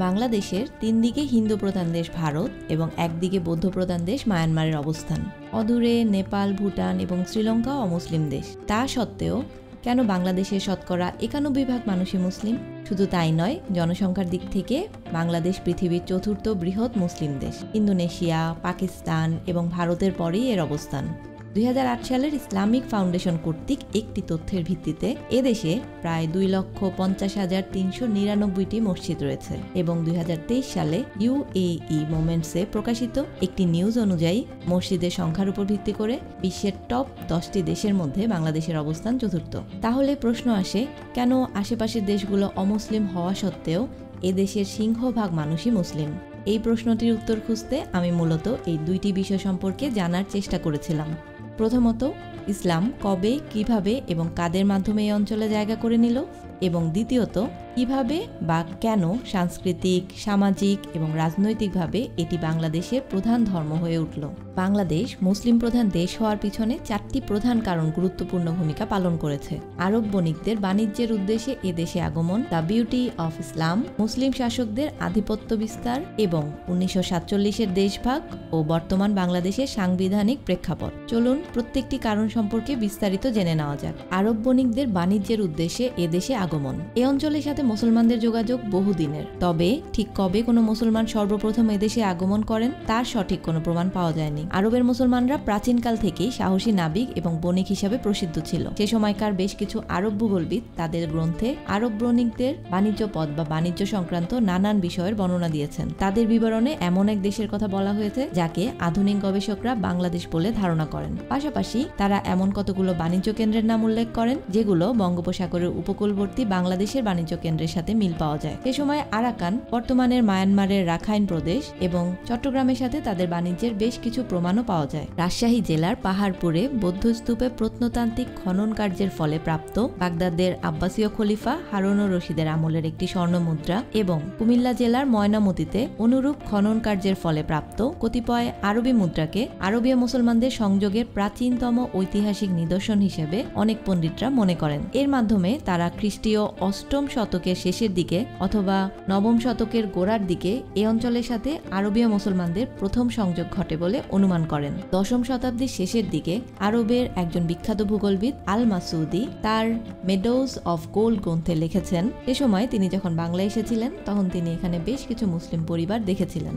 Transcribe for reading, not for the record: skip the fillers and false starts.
বাংলাদেশের তিন দিকে হিন্দু প্রধান দেশ ভারত এবং একদিকে বৌদ্ধ প্রধান দেশ মায়ানমারের অবস্থান। অদূরে নেপাল, ভুটান এবং শ্রীলঙ্কা অমুসলিম দেশ। তা সত্ত্বেও কেন বাংলাদেশের শতকরা 91% মানুষই মুসলিম? শুধু তাই নয়, জনসংখ্যার দিক থেকে বাংলাদেশ পৃথিবীর চতুর্থ বৃহৎ মুসলিম দেশ। ইন্দোনেশিয়া, পাকিস্তান এবং ভারতের পরেই এর অবস্থান। 2008 সালের ইসলামিক ফাউন্ডেশন কর্তৃক একটি তথ্যের ভিত্তিতে এদেশে প্রায় 2,50,399টি মসজিদ রয়েছে এবং 2023 সালে UAE মোমেন্টসে প্রকাশিত একটি নিউজ অনুযায়ী মসজিদের সংখ্যার উপর ভিত্তি করে বিশ্বের টপ 10টি দেশের মধ্যে বাংলাদেশের অবস্থান চতুর্থ। তাহলে প্রশ্ন আসে, কেন আশেপাশের দেশগুলো অমুসলিম হওয়া সত্ত্বেও এদেশের সিংহভাগ মানুষই মুসলিম? এই প্রশ্নটির উত্তর খুঁজতে আমি মূলত এই দুইটি বিষয় সম্পর্কে জানার চেষ্টা করেছিলাম। প্রথমত, ইসলাম কবে, কিভাবে এবং কাদের মাধ্যমে এই অঞ্চলে জায়গা করে নিল, এবং দ্বিতীয়ত, কিভাবে বা কেন সাংস্কৃতিক, সামাজিক এবং রাজনৈতিকভাবে এটি বাংলাদেশের প্রধান ধর্ম হয়ে উঠল। বাংলাদেশ মুসলিম প্রধান দেশ হওয়ার পিছনে 4টি প্রধান কারণ গুরুত্বপূর্ণ ভূমিকা পালন করেছে। আরব বণিকদের বাণিজ্যের উদ্দেশ্যে এদেশে আগমন, দ্য বিউটি অফ ইসলাম, মুসলিম শাসকদের আধিপত্য বিস্তার এবং 1947-এর দেশভাগ ও বর্তমান বাংলাদেশের সাংবিধানিক প্রেক্ষাপট। চলুন প্রত্যেকটি কারণ সম্পর্কে বিস্তারিত জেনে নেওয়া যাক। আরব বণিকদের বাণিজ্যের উদ্দেশ্যে এদেশে আগমন। এ অঞ্চলের সাথে মুসলমানদের যোগাযোগ বহুদিনের, তবে ঠিক কবে কোনো মুসলমান সর্বপ্রথম এদেশে আগমন করেন তার সঠিক কোনো প্রমাণ পাওয়া যায়নি। আরবের মুসলমানরা প্রাচীনকাল থেকেই সাহসী নাবিক এবং বণিক হিসাবে প্রসিদ্ধ ছিল। সে সময়কার বেশ কিছু আরব ভূগোলবিদ তাদের গ্রন্থে আরব বণিকদের বাণিজ্য পথ বা বাণিজ্য সংক্রান্ত নানান বিষয়ের বর্ণনা দিয়েছেন। তাদের বিবরণে এমন এক দেশের কথা বলা হয়েছে যাকে আধুনিক গবেষকরা বাংলাদেশ বলে ধারণা করেন। পাশাপাশি তারা এমন কতগুলো বাণিজ্য কেন্দ্রের নাম উল্লেখ করেন যেগুলো বঙ্গোপসাগরের উপকূলবর্তী বাংলাদেশের বাণিজ্য কেন্দ্রের সাথে মিল পাওয়া যায়। সে সময় আরাকান, বর্তমানের মায়ানমারের রাখাইন প্রদেশ এবং চট্টগ্রামের সাথে তাদের বাণিজ্যের বেশ কিছু প্রমাণও পাওয়া যায়। রাজশাহী জেলার পাহাড়পুরে বৌদ্ধ স্তূপে প্রত্নতান্ত্রিক খনন কার্যের ফলে প্রাপ্ত বাগদাদের আব্বাসীয় খলিফা হারুনুর রশিদের আমলের একটি স্বর্ণ মুদ্রা এবং কুমিল্লা জেলার ময়নামতিতে অনুরূপ খনন কার্যের ফলে প্রাপ্ত কতিপয় আরবি মুদ্রাকে আরবীয় মুসলমানদের সংযোগের প্রাচীনতম ঐতিহাসিক নিদর্শন হিসেবে অনেক পণ্ডিতরা মনে করেন। এর মাধ্যমে তারা খ্রিস্টীয় 8ম শতকের শেষের দিকে অথবা 9ম শতকের গোড়ার দিকে এই অঞ্চলের সাথে আরবীয় মুসলমানদের প্রথম সংযোগ ঘটে বলে অনুমান করেন। 10ম শতাব্দীর শেষের দিকে আরবের একজন বিখ্যাত ভূগোলবিদ আল মাসুদি তার মেডোজ অফ গোল্ড গ্রন্থে লিখেছেন, এ সময় তিনি যখন বাংলায় এসেছিলেন তখন তিনি এখানে বেশ কিছু মুসলিম পরিবার দেখেছিলেন।